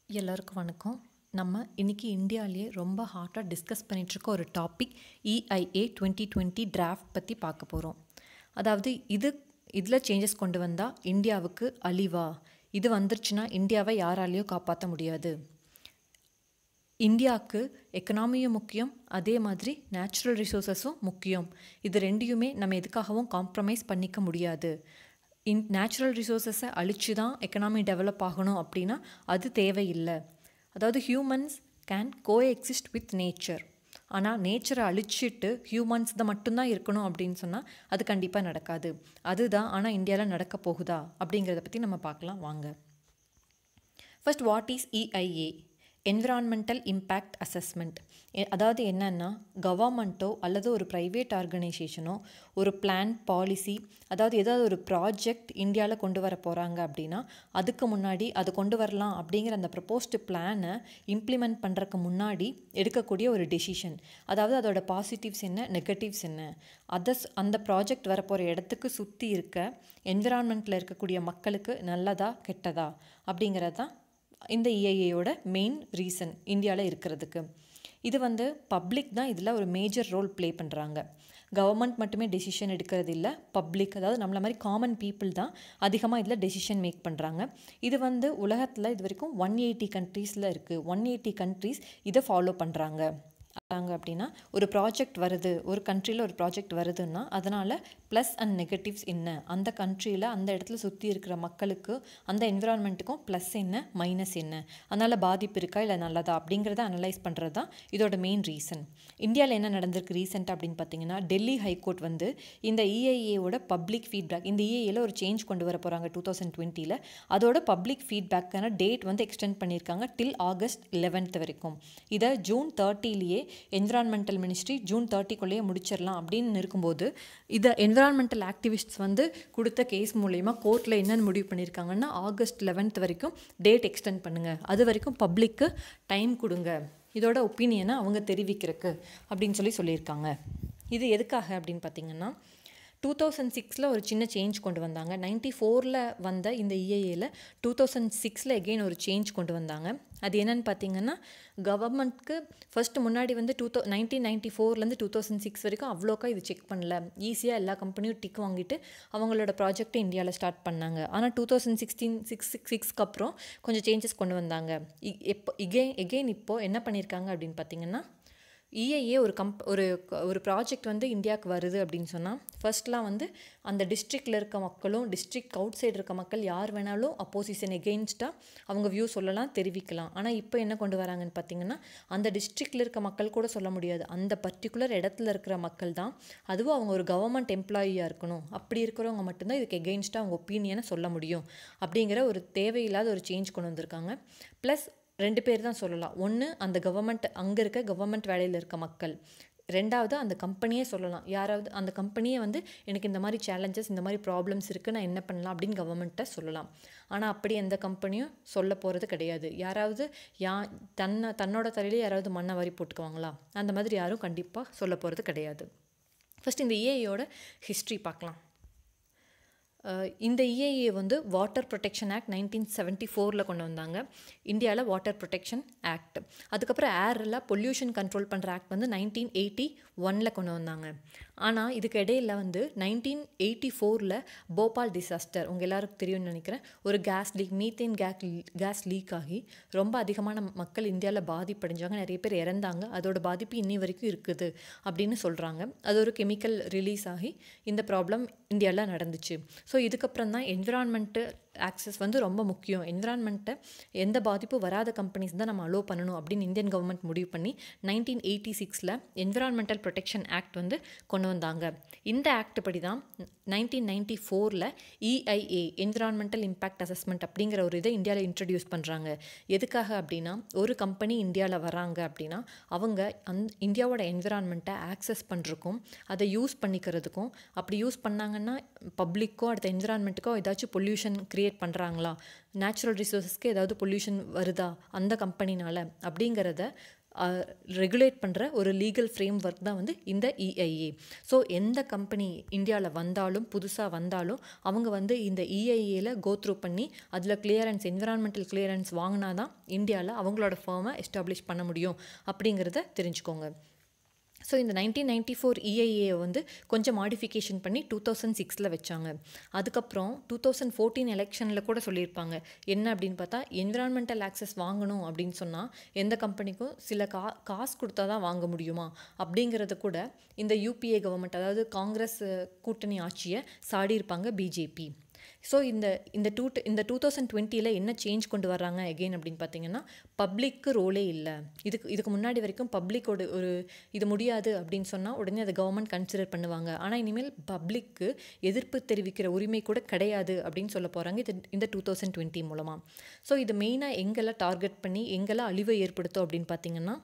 எல்லாருக்கும் வணக்கம். நம்ம இன்னைக்கு இந்தியாவிலேயே ரொம்ப ஹாட்டாக டிஸ்கஸ் பண்ணிகிட்ருக்க ஒரு டாபிக் EIA 2020 டிராஃப்ட் பற்றி பார்க்க போகிறோம். அதாவது இதில் சேஞ்சஸ் கொண்டு வந்தால் இந்தியாவுக்கு அழிவா, இது வந்துருச்சுன்னா இந்தியாவை யாராலையும் காப்பாற்ற முடியாது. இந்தியாவுக்கு எக்கனாமியும் முக்கியம், அதே மாதிரி நேச்சுரல் ரிசோர்ஸஸும் முக்கியம். இது ரெண்டையுமே நம்ம எதுக்காகவும் காம்ப்ரமைஸ் பண்ணிக்க முடியாது. நேச்சுரல் ரிசோர்ஸஸை அழிச்சு தான் எக்கனாமி டெவலப் ஆகணும் அப்படின்னா அது தேவையில்லை. அதாவது humans can coexist with nature. ஆனால் நேச்சரை அழிச்சிட்டு ஹியூமன்ஸ் தான் மட்டும்தான் இருக்கணும் அப்படின்னு சொன்னால் அது கண்டிப்பாக நடக்காது. அதுதான் ஆனால் இந்தியாவில் நடக்க போகுதா அப்படிங்கிறத பற்றி நம்ம பார்க்கலாம் வாங்க. First, what is EIA? Environmental impact assessment. அதாவது என்னன்னா, கவர்மெண்ட்டோ அல்லது ஒரு ப்ரைவேட் ஆர்கனைசேஷனோ ஒரு பிளான், பாலிசி, அதாவது ஏதாவது ஒரு ப்ராஜெக்ட் இந்தியாவில் கொண்டு வர போகிறாங்க அப்படின்னா அதுக்கு முன்னாடி அது கொண்டு வரலாம் அப்படிங்கிற அந்த ப்ரப்போஸ்டு பிளானை இம்ப்ளிமெண்ட் பண்ணுறதுக்கு முன்னாடி எடுக்கக்கூடிய ஒரு டெசிஷன். அதாவது அதோட பாசிட்டிவ்ஸ் என்ன, நெகட்டிவ்ஸ் என்ன, அந்த ப்ராஜெக்ட் வரப்போகிற இடத்துக்கு சுற்றி இருக்க என்விரான்மெண்ட்டில் இருக்கக்கூடிய மக்களுக்கு நல்லதா கெட்டதா அப்படிங்கிறது தான் இந்த EIAயோட மெயின் ரீசன் இந்தியாவில் இருக்கிறதுக்கு. இது பப்ளிக் தான் இதில் ஒரு மேஜர் ரோல் ப்ளே பண்ணுறாங்க. கவர்மெண்ட் மட்டுமே டெசிஷன் எடுக்கிறது இல்லை, பப்ளிக், அதாவது நம்மள மாதிரி காமன் பீப்புள் தான் அதிகமாக இதில் டெசிஷன் மேக் பண்ணுறாங்க. இது உலகத்தில் இது வரைக்கும் 180 கண்ட்ரீஸில் இருக்குது. 180 கண்ட்ரீஸ் இதை ஃபாலோ பண்ணுறாங்க. அப்படின்னா ஒரு ப்ராஜெக்ட் வருது, ஒரு கண்ட்ரியில் ஒரு ப்ராஜெக்ட் வருதுன்னா அதனால் ப்ளஸ் அண்ட் நெகட்டிவ்ஸ் என்ன, அந்த கண்ட்ரியில் அந்த இடத்துல சுற்றி இருக்கிற மக்களுக்கு அந்த என்விரான்மெண்ட்டுக்கும் ப்ளஸ் என்ன மைனஸ் என்ன, அதனால் பாதிப்பு இருக்கா இல்லை நல்லதா அப்படிங்கிறத அனலைஸ் பண்ணுறது தான் இதோட மெயின் ரீசன். இந்தியாவில் என்ன நடந்திருக்கு ரீசெண்டாக அப்படின்னு பார்த்தீங்கன்னா, டெல்லி ஹைகோர்ட் இந்த EIAயோட பப்ளிக் ஃபீட்பேக், இந்த EIAல ஒரு சேஞ்ச் கொண்டு வர போகிறாங்க 2020. அதோட பப்ளிக் ஃபீட்பேக்கான டேட் எக்ஸ்டெண்ட் பண்ணியிருக்காங்க டில் August 11 வரைக்கும். இதை June 30 என்விரான்மெண்டல் மினிஸ்ட்ரி June 30 முடிச்சிடலாம் அப்படின்னு இருக்கும்போது இதை என்விரான்மெண்டல் ஆக்டிவிஸ்ட்ஸ் கொடுத்த கேஸ் மூலயமா கோர்ட்டில் என்னென்னு முடிவு பண்ணியிருக்காங்கன்னா, August 11 வரைக்கும் டேட் எக்ஸ்டெண்ட் பண்ணுங்கள், அது வரைக்கும் பப்ளிக்கு டைம் கொடுங்க இதோட ஒப்பீனியனை அவங்க தெரிவிக்கிறதுக்கு அப்படின்னு சொல்லியிருக்காங்க. இது எதுக்காக அப்படின்னு பார்த்தீங்கன்னா, 2006 ஒரு சின்ன சேஞ்ச் கொண்டு வந்தாங்க. 94 வந்த இந்த EIAல 2006 எகெயின் ஒரு சேஞ்ச் கொண்டு வந்தாங்க. அது என்னன்னு பார்த்தீங்கன்னா, கவர்மெண்ட்க்கு ஃபஸ்ட்டு முன்னாடி 1994 2006 வரைக்கும் அவ்வளோக்கா இது செக் பண்ணல, ஈஸியாக எல்லா கம்பெனியும் டிக் வாங்கிட்டு அவங்களோட ப்ராஜெக்டை இந்தியாவில் ஸ்டார்ட் பண்ணாங்க. ஆனால் 2016 அப்புறம் கொஞ்சம் சேஞ்சஸ் கொண்டு வந்தாங்க. எகெயின் இப்போது என்ன பண்ணியிருக்காங்க அப்படின்னு பார்த்தீங்கன்னா, EIA ஒரு ப்ராஜெக்ட் இந்தியாவுக்கு வருது அப்படின்னு சொன்னால் ஃபர்ஸ்ட்லாம் அந்த டிஸ்ட்ரிக்டில் இருக்க மக்களும் டிஸ்ட்ரிக்ட் அவுட் சைடு இருக்க மக்கள் யார் வேணாலும் அப்போசிஷன் எகெயின்ஸ்டாக அவங்க வியூ சொல்லலாம், தெரிவிக்கலாம். ஆனால் இப்போ என்ன கொண்டு வராங்கன்னு பார்த்தீங்கன்னா, அந்த டிஸ்ட்ரிக்டில் இருக்க மக்கள் கூட சொல்ல முடியாது, அந்த பர்டிகுலர் இடத்துல இருக்கிற மக்கள் தான், அதுவும் அவங்க ஒரு கவர்மெண்ட் எம்ப்ளாயியாக இருக்கணும், அப்படி இருக்கிறவங்க மட்டும்தான் இதுக்கு எகெயின்ஸ்டாக அவங்க ஒப்பீனியனை சொல்ல முடியும் அப்படிங்கிற ஒரு தேவையில்லாத ஒரு சேஞ்ச் கொண்டு வந்திருக்காங்க. ப்ளஸ் 2 பேர் தான் சொல்லலாம். ஒன்று, அந்த கவர்மெண்ட், அங்கே இருக்க கவர்மெண்ட் வேலையில் இருக்க மக்கள். ரெண்டாவது, அந்த கம்பெனியே சொல்லலாம். யாராவது அந்த கம்பெனியே எனக்கு இந்த மாதிரி சேலஞ்சஸ், இந்த மாதிரி ப்ராப்ளம்ஸ் இருக்குது, நான் என்ன பண்ணலாம் அப்படின்னு கவர்மெண்ட்டை சொல்லலாம். ஆனால் அப்படி எந்த கம்பெனியும் சொல்ல போகிறது கிடையாது. யாராவது தன்னோட தலையிலே யாராவது மண்ணை வாரி போட்டுக்குவாங்களா, அந்த மாதிரி யாரும் கண்டிப்பாக சொல்ல போகிறது கிடையாது. ஃபர்ஸ்ட் இந்த EIAயோட ஹிஸ்ட்ரி பார்க்கலாம். இந்த EIA வாட்டர் ப்ரொடெக்ஷன் ஆக்ட் 1974 கொண்டு வந்தாங்க. இந்தியாவில் வாட்டர் ப்ரொடெக்ஷன் ஆக்ட். அதுக்கப்புறம் ஏரில் பொல்யூஷன் கண்ட்ரோல் பண்ணுற ஆக்ட் 1981 கொண்டு வந்தாங்க. ஆனால் இதுக்கு இடையில் 1984 போபால் டிசாஸ்டர், உங்கள் எல்லாருக்கும் தெரியும்னு நினைக்கிறேன், ஒரு மீத்தேன் கேஸ் லீக் ஆகி ரொம்ப அதிகமான மக்கள் இந்தியாவில் பாதிப்படைஞ்சாங்க, நிறைய பேர் இறந்தாங்க. அதோட பாதிப்பு இன்னி வரைக்கும் இருக்குது அப்படின்னு சொல்கிறாங்க. அது ஒரு கெமிக்கல் ரிலீஸ் ஆகி இந்த ப்ராப்ளம் இந்தியாவில் நடந்துச்சு. ஸோ இதுக்கப்புறம் தான் என்விரான்மெண்ட்டு ஆக்சஸ் ரொம்ப முக்கியம், என்விரான்மெண்ட்டை எந்த பாதிப்பும் வராத கம்பெனிஸ் தான் நம்ம அலோவ் பண்ணணும் அப்படின்னு இந்தியன் கவர்மெண்ட் முடிவு பண்ணி 1986 என்விரான்மெண்டல் ப்ரொடெக்ஷன் ஆக்ட் கொண்டு வந்தாங்க. இந்த ஆக்ட் படி தான் 1994 EIA என்விரான்மெண்டல் இம்பேக்ட் அசஸ்மெண்ட் அப்படிங்கிற ஒரு இதை இந்தியாவில் இன்ட்ரடியூஸ் பண்ணுறாங்க. எதுக்காக அப்படின்னா, ஒரு கம்பெனி இந்தியாவில் வராங்க அப்படின்னா அவங்க இந்தியாவோட என்விரான்மெண்ட்டை ஆக்சஸ் பண்ணுறதுக்கும் அதை யூஸ் பண்ணிக்கிறதுக்கும், அப்படி யூஸ் பண்ணாங்கன்னா பப்ளிக்கோ அடுத்த என்விரான்மெண்ட்டுக்கோ ஏதாச்சும் பொல்யூஷன் கிரியேட் பண்ணுறாங்களா, நேச்சுரல் ரிசோர்ஸஸ்க்கு ஏதாவது பொல்யூஷன் வருதா அந்த கம்பெனினால் அப்படிங்கிறத ரெகுலேட் பண்ணுற ஒரு லீகல் ஃப்ரேம் ஒர்க் தான் வந்து இந்த இஐஏ. ஸோ எந்த கம்பெனி இந்தியாவில் வந்தாலும் புதுசாக வந்தாலும் அவங்க வந்து இந்த இஐஏல கோத்ரூ பண்ணி அதில் கிளியரன்ஸ், என்விரான்மெண்டல் கிளியரன்ஸ் வாங்கினா தான் இந்தியாவில் அவங்களோட ஃபர்மை எஸ்டாப்ளிஷ் பண்ண முடியும் அப்படிங்கிறத தெரிஞ்சுக்கோங்க. ஸோ இந்த 1994 இஐஏ வந்து கொஞ்சம் மாடிஃபிகேஷன் பண்ணி 2006 வச்சாங்க. அதுக்கப்புறம் 2014 எலெக்ஷனில் கூட சொல்லியிருப்பாங்க. என்ன அப்படின்னு பார்த்தா, என்விரான்மெண்டல் ஆக்சஸ் வாங்கணும் அப்படின்னு சொன்னால் எந்த கம்பெனிக்கும் சில காசு கொடுத்தா தான் வாங்க முடியுமா அப்படிங்கிறத கூட இந்த யூபிஏ கவர்மெண்ட், அதாவது காங்கிரஸ் கூட்டணி ஆட்சியை சாடியிருப்பாங்க பிஜேபி. ஸோ இந்த 2020 என்ன சேஞ்ச் கொண்டு வர்றாங்க எகெயின் அப்படின்னு பார்த்தீங்கன்னா, பப்ளிக்கு ரோலே இல்லை. இதுக்கு முன்னாடி வரைக்கும் பப்ளிக்கோட ஒரு இது முடியாது அப்படின்னு சொன்னால் உடனே அதை கவர்மெண்ட் கன்சிடர் பண்ணுவாங்க. ஆனால் இனிமேல் பப்ளிக்கு எதிர்ப்பு தெரிவிக்கிற உரிமை கூட கிடையாது அப்படின்னு சொல்ல போகிறாங்க இந்த 2020 மூலமாக. ஸோ இது மெயினாக எங்கெல்லாம் டார்கெட் பண்ணி எங்கெல்லாம் அழிவை ஏற்படுத்தும் அப்படின்னு பார்த்தீங்கன்னா,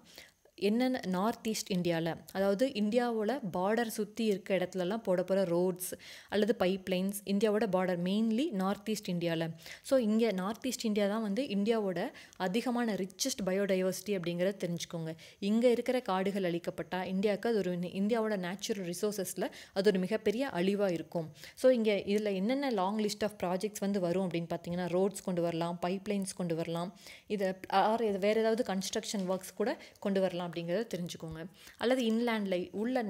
என்னென்ன நார்த் ஈஸ்ட் இந்தியாவில், அதாவது இந்தியாவோட பார்டர் சுற்றி இருக்க இடத்துலலாம் போட போகிற ரோட்ஸ் அல்லது பைப்லைன்ஸ், இந்தியாவோட பார்டர் மெயின்லி நார்த் ஈஸ்ட் இந்தியாவில். ஸோ இங்கே நார்த் ஈஸ்ட் இந்தியா தான் வந்து இந்தியாவோட அதிகமான ரிச்சஸ்ட் பயோடைவர்சிட்டி அப்படிங்கிறத தெரிஞ்சுக்கோங்க. இங்கே இருக்கிற காடுகள் அழிக்கப்பட்டால் இந்தியாவுக்கு அது ஒரு இந்தியாவோட நேச்சுரல் ரிசோர்ஸஸில் அது ஒரு மிகப்பெரிய அழிவாக இருக்கும். ஸோ இங்கே இதில் என்னென்ன லாங் லிஸ்ட் ஆஃப் ப்ராஜெக்ட்ஸ் வந்து வரும் அப்படின்னு பார்த்தீங்கன்னா, ரோட்ஸ் கொண்டு வரலாம், பைப்லைன்ஸ் கொண்டு வரலாம், இது வேறு ஏதாவது கன்ஸ்ட்ரக்ஷன் ஒர்க்ஸ் கூட கொண்டு வரலாம் அப்படிங்கிறத தெரிஞ்சுக்கோங்க. அல்லது இன்லேண்டில் உள்ள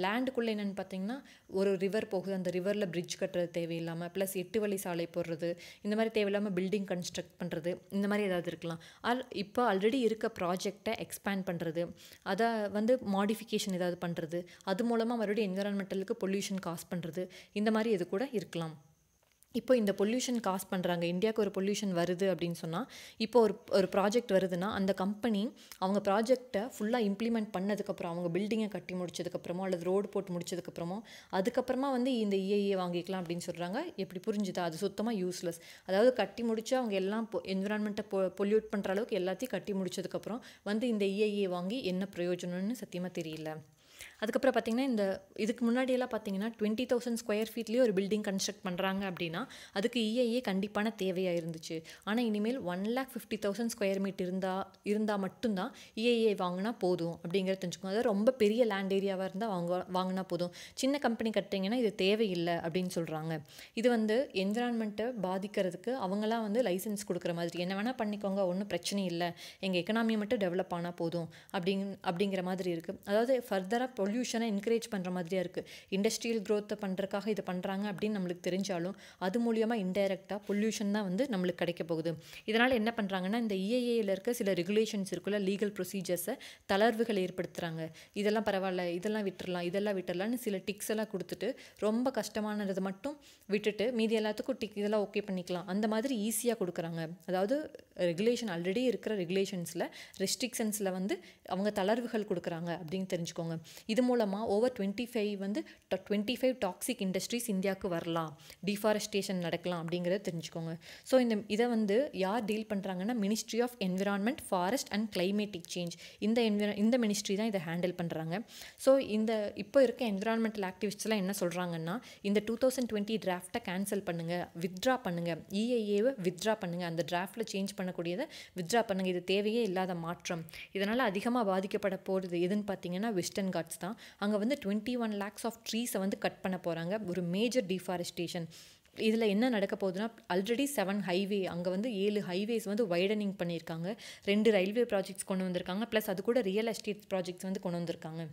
லேண்டுக்குள்ளே என்னென்னு பார்த்தீங்கன்னா, ஒரு ரிவர் போகுது, அந்த ரிவரில் பிரிட்ஜ் கட்டுறது தேவையில்லாமல், ப்ளஸ் 8 வழி சாலை போடுறது, இந்த மாதிரி தேவையில்லாமல் பில்டிங் கன்ஸ்ட்ரக்ட் பண்ணுறது, இந்த மாதிரி ஏதாவது இருக்கலாம். இப்போ ஆல்ரெடி இருக்க ப்ராஜெக்டை எக்ஸ்பேண்ட் பண்ணுறது, அதை வந்து மாடிஃபிகேஷன் ஏதாவது பண்ணுறது, அது மூலமாக மறுபடியும் என்விரான்மெண்டலுக்கு பொல்யூஷன் காஸ் பண்ணுறது, இந்த மாதிரி இது கூட இருக்கலாம். இப்போ இந்த பொல்யூஷன் காஸ் பண்ணுறாங்க, இந்தியாவுக்கு ஒரு பொல்யூஷன் வருது அப்படின்னு சொன்னால், இப்போ ஒரு ப்ராஜெக்ட் வருதுன்னா அந்த கம்பெனி அவங்க ப்ராஜெக்டை ஃபுல்லாக இம்ப்ளிமெண்ட் பண்ணதுக்கப்புறம், அவங்க பில்டிங்கை கட்டி முடிச்சதுக்கப்புறமோ அல்லது ரோடு போட்டு முடிச்சதுக்கப்புறமோ அதுக்கப்புறமா வந்து இந்த இஐஏ வாங்கிக்கலாம் அப்படின்னு சொல்கிறாங்க. எப்படி புரிஞ்சுதா? அது சுத்தமாக யூஸ்லெஸ். அதாவது கட்டி முடிச்சு அவங்க எல்லாம் என்விரான்மெண்ட்டை பொல்யூட் பண்ணுற அளவுக்கு எல்லாத்தையும் கட்டி முடிச்சதுக்கப்புறம் வந்து இந்த இஐஏ வாங்கி என்ன பிரயோஜனம்னு சத்தியமாக தெரியல. அதுக்கப்புறம் பார்த்திங்கன்னா, இதுக்கு முன்னாடியெல்லாம் பார்த்தீங்கன்னா 20,000 ஸ்கொயர் ஃபீட்லேயே ஒரு பில்டிங் கன்ஸ்ட்ரக்ட் பண்ணுறாங்க அப்படின்னா அதுக்கு இஐஏ கண்டிப்பான தேவையாக இருந்துச்சு. ஆனால் இனிமேல் 1,50,000 ஸ்கொயர் மீட் இருந்தால் மட்டும்தான் இஐஏ வாங்கினா போதும் அப்படிங்கிறத தெரிஞ்சுக்கோங்க. அதாவது ரொம்ப பெரிய லேண்ட் ஏரியாவாக இருந்தால் வாங்கினா போதும். சின்ன கம்பெனி கட்டிங்கன்னா இது தேவையில்லை அப்படின்னு சொல்கிறாங்க. இது வந்து என்விரான்மெண்ட்டை பாதிக்கிறதுக்கு அவங்களாம் வந்து லைசன்ஸ் கொடுக்குற மாதிரி, என்ன வேணால் பண்ணிக்கோங்க, ஒன்றும் பிரச்சனை இல்லை, எங்கள் எக்கனாமி மட்டும் டெவலப் ஆனால் போதும் அப்படிங்கிற மாதிரி இருக்குது. அதாவது ஃபர்தராக பொல்யூஷனை என்கரேஜ் பண்ணுற மாதிரியாக இருக்குது. இண்டஸ்ட்ரியல் க்ரோத்தை பண்ணுறதுக்காக இது பண்ணுறாங்க அப்படின்னு நம்மளுக்கு தெரிஞ்சாலும் அது மூலியமாக இன்டைரக்டாக பொல்யூஷன் தான் வந்து நம்மளுக்கு கிடைக்க போகுது. இதனால் என்ன பண்ணுறாங்கன்னா, இந்த இஐஏயில் இருக்க சில ரெகுலேஷன்ஸ் இருக்குல்ல, லீகல் ப்ரொசீஜர்ஸை தளர்வுகள் ஏற்படுத்துகிறாங்க. இதெல்லாம் பரவாயில்ல, இதெல்லாம் விட்டுறலாம்னு சில டிக்ஸ் எல்லாம் கொடுத்துட்டு ரொம்ப கஷ்டமானதை மட்டும் விட்டுட்டு மீதி எல்லாத்துக்கும் இதெல்லாம் ஓகே பண்ணிக்கலாம் அந்த மாதிரி ஈஸியாக கொடுக்குறாங்க. அதாவது ரெகுலேஷன் ஆல்ரெடி இருக்கிற ரெகுலேஷன்ஸில் ரெஸ்ட்ரிக்ஷன்ஸில் வந்து அவங்க தளர்வுகள் கொடுக்குறாங்க அப்படின்னு தெரிஞ்சுக்கோங்க. இது மூலமாக ஓவர் 25 டாக்ஸிக் இண்டஸ்ட்ரீஸ் இந்தியாவுக்கு வரலாம், டிஃபாரஸ்டேஷன் நடக்கலாம் அப்படிங்கிறத தெரிஞ்சுக்கோங்க. ஸோ இதை வந்து யார் டீல் பண்ணுறாங்கன்னா, ministry of environment, forest and climatic change, இந்த மினிஸ்ட்ரி தான் இதை ஹேண்டில் பண்ணுறாங்க. ஸோ இப்போ இருக்க என்விரான்மெண்டல் ஆக்டிவிஸ்ட்ஸ்லாம் என்ன சொல்கிறாங்கன்னா, இந்த 2020 டிராஃப்டை கேன்சல் பண்ணுங்கள், வித்ட்ரா பண்ணுங்கள், இஐஏவை வித்ட்ரா பண்ணுங்கள், அந்த டிராஃப்டில் சேஞ்ச் பண்ணக்கூடியதை வித்ட்ரா பண்ணுங்கள், இது தேவையே இல்லாத மாற்றம். இதனால் அதிகமாக பாதிக்கப்பட போகிறது எதுன்னு பார்த்தீங்கன்னா வெஸ்டர்ன் காட்ஸ் தான். அங்கே வந்து 21 lakhs ஆஃப் ட்ரீஸை வந்து கட் பண்ண போகிறாங்க, ஒரு மேஜர் டிஃபாரஸ்டேஷன். இதில் என்ன நடக்க போகுதுன்னா, ஆல்ரெடி 7 ஹைவே, அங்கே வந்து 7 ஹைவேஸ் வந்து வைடனிங் பண்ணியிருக்காங்க, 2 ரயில்வே ப்ராஜெக்ட்ஸ் கொண்டு வந்திருக்காங்க, ப்ளஸ் அது கூட ரியல் எஸ்டேட் ப்ராஜெக்ட்ஸ் வந்து கொண்டு வந்திருக்காங்க.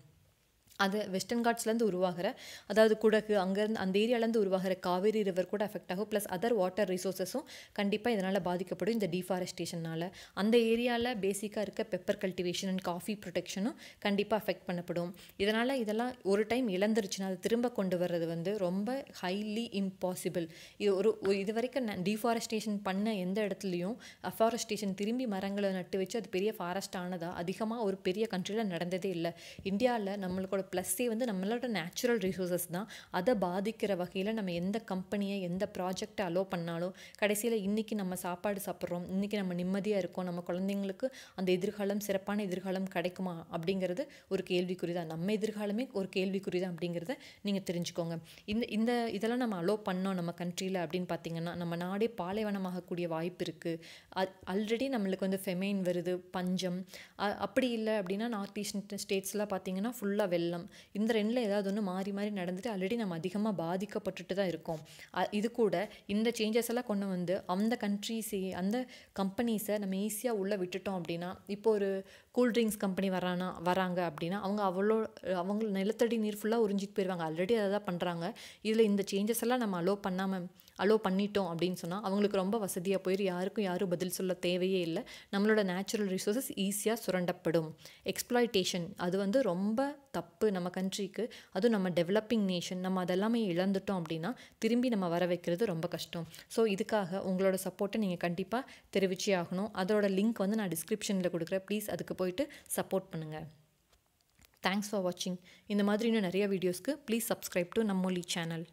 அது வெஸ்டர்ன் காட்ஸ்லேருந்து உருவாகிற, அதாவது குடகு அங்கேருந்து அந்த ஏரியாவிலேருந்து உருவாகிற காவேரி ரிவர் கூட அஃபெக்ட் ஆகும், ப்ளஸ் அதர் வாட்டர் ரிசோர்ஸஸும் கண்டிப்பாக இதனால் பாதிக்கப்படும் இந்த டிஃபாரஸ்டேஷனால். அந்த ஏரியாவில் பேசிக்காக இருக்க பெப்பர் கல்டிவேஷன் அண்ட் காஃபி ப்ரொடெக்ஷனும் கண்டிப்பாக அஃபெக்ட் பண்ணப்படும். இதெல்லாம் ஒரு டைம் இழந்துருச்சுன்னா அதை திரும்ப கொண்டு வர்றது வந்து ரொம்ப ஹைலி இம்பாசிபிள். இது வரைக்கும் டிஃபாரஸ்டேஷன் பண்ண எந்த இடத்துலையும் அஃபாரஸ்டேஷன் திரும்பி மரங்களை நட்டு வச்சு அது பெரிய ஃபாரஸ்ட் ஆனதாக அதிகமாக ஒரு பெரிய கண்ட்ரியில் நடந்ததே இல்லை. இந்தியாவில் நம்மளோட ப்ளஸ்ஸே வந்து நம்மளோட நேச்சுரல் ரிசோர்ஸஸ் தான். அதை பாதிக்கிற வகையில் நம்ம எந்த கம்பெனியை எந்த ப்ராஜெக்டை அலோவ் பண்ணாலும் கடைசியில் இன்றைக்கி நம்ம சாப்பாடு சாப்பிட்றோம், இன்றைக்கி நம்ம நிம்மதியாக இருக்கோம், நம்ம குழந்தைங்களுக்கு அந்த எதிர்காலம் சிறப்பான எதிர்காலம் கிடைக்குமா அப்படிங்கிறது ஒரு கேள்விக்குறி தான். நம்ம எதிர்காலமே ஒரு கேள்விக்குறி தான் அப்படிங்கிறத நீங்கள் தெரிஞ்சுக்கோங்க. இந்த இதெல்லாம் நம்ம அலோவ் பண்ணோம் நம்ம கண்ட்ரியில் அப்படின்னு பார்த்தீங்கன்னா நம்ம நாடே பாலைவனமாகக்கூடிய வாய்ப்பு இருக்குது. ஆல்ரெடி நம்மளுக்கு வந்து ஃபெமைன் வருது, பஞ்சம். அப்படி இல்லை அப்படின்னா நார்த் ஈஸ்டர்ன் ஸ்டேட்ஸ்லாம் பார்த்தீங்கன்னா ஃபுல்லாக வெள்ளம். இந்த ரெண்டில் ஏதாவது ஒன்று மாறி மாறி நடந்துட்டு ஆல்ரெடி நம்ம அதிகமாக பாதிக்கப்பட்டுட்டு தான் இருக்கோம். இது கூட இந்த சேஞ்சஸ் எல்லாம் கொண்டு வந்து அந்த அந்த கம்பெனிஸை நம்ம ஈஸியாக உள்ளே விட்டுட்டோம் அப்படின்னா, இப்போ ஒரு கூல்ட்ரிங்க்ஸ் கம்பெனி வராங்க அப்படின்னா அவங்க நிலத்தடி நீர் ஃபுல்லாக உறிஞ்சிட்டு போயிடுவாங்க. ஆல்ரெடி அதை தான் பண்ணுறாங்க. இதில் இந்த சேஞ்சஸ் எல்லாம் நம்ம அலோவ் பண்ணிட்டோம் அப்படின்னு சொன்னால் அவங்களுக்கு ரொம்ப வசதியாக போயிடும். யாரும் பதில் சொல்ல தேவையே இல்லை. நம்மளோட நேச்சுரல் ரிசோர்ஸஸ் ஈஸியாக சுரண்டப்படும். எக்ஸ்ப்ளாய்டேஷன் அது வந்து ரொம்ப தப்பு நம்ம கண்ட்ரிக்கு. அதுவும் நம்ம டெவலப்பிங் நேஷன், நம்ம அதெல்லாமே இழந்துட்டோம் அப்படின்னா திரும்பி நம்ம வர வைக்கிறது ரொம்ப கஷ்டம். ஸோ இதுக்காக உங்களோட சப்போர்ட்டை நீங்கள் கண்டிப்பாக தெரிவிச்சே ஆகணும். அதோட லிங்க் வந்து நான் டிஸ்கிரிப்ஷனில் கொடுக்குறேன். ப்ளீஸ் அதுக்கு போயிட்டு சப்போர்ட் பண்ணுங்கள். தேங்க்ஸ் ஃபார் வாட்சிங். இந்த மாதிரி இன்னும் நிறைய வீடியோஸ்க்கு please subscribe to Nammoli channel.